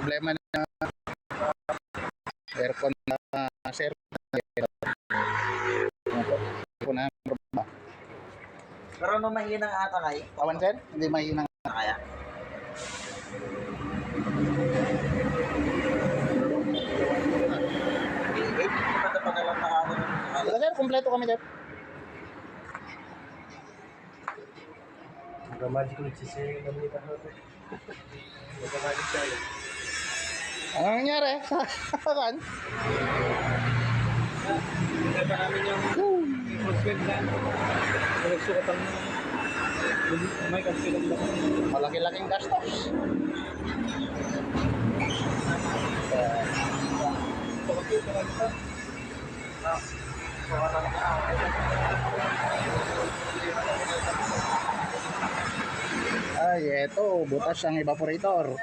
problema na aircon na sir. Ito na problema. Pero nung mahinang ata kayo? Awan sir, hindi mahinang Kaya? Eh, pagkakalang nakano. Wala sir, kompleto kami sir. Nagka-magic nagsisingin kami ni Tahote. Nagka-magic tayo. Ano nangyari? Saan? Hindi pa namin yung crossword na nagsukatan mo. May kansilang lang. Malaki-laking gastos. Pagkakit ka lang ito. Ay, eto, butas ang evaporator.